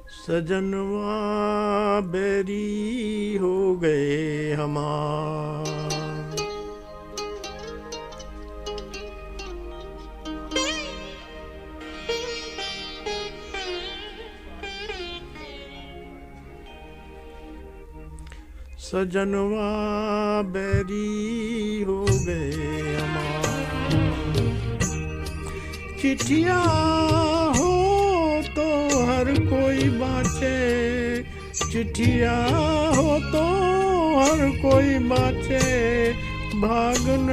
सजनवा बैरी हो गए हमार। सजनवा बैरी हो गए हमार। चिट्ठिया हो तो हर कोई बाँचे, चिट्ठिया हो तो हर कोई बाँचे, भाग न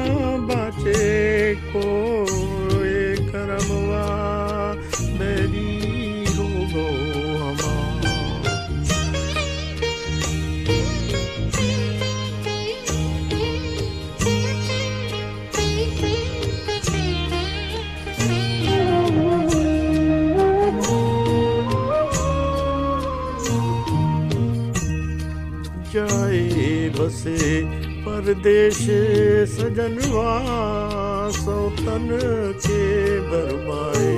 बाँचे कोई करमवा बैरी हो गो हमार। जाए बसे परदेश सजनवा सौतन के बरमाए।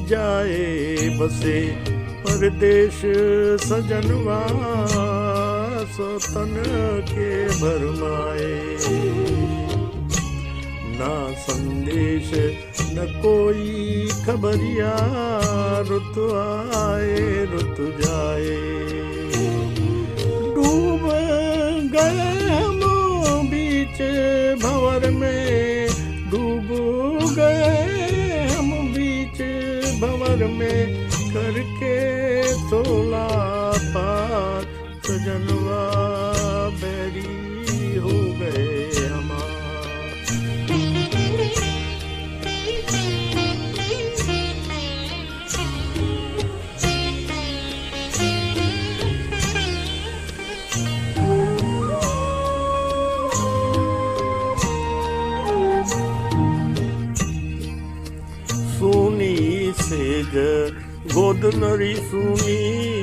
जाए बसे परदेश सजनवा सौतन के बरमाए। ना संदेश न कोई खबरिया, रुत आए रुत जाए। डूब गए हम बीच भंवर में, डूब गए हम बीच भंवर में, करके तोला पार सजनवा बैरी हो गए हमार। सुनी सेज गोद नरी सुनी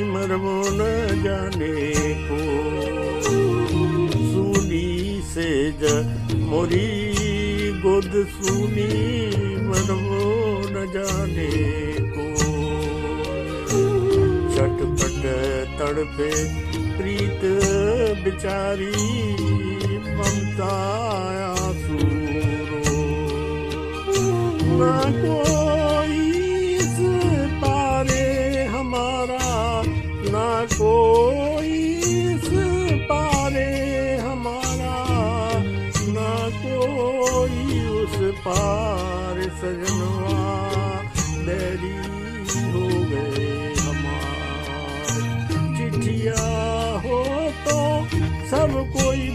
मरमो न जाने को। सुनी सेज मोरी गोद सुनी मरमो न जाने को। छटपट तड़पे प्रीत बिचारी, ममता आंसू ना कोई इस पारे हमारा, ना कोई इस पारे हमारा, ना कोई उस पार सजनवा बैरी हो गए हमार। चिट्ठिया हो तो सब कोई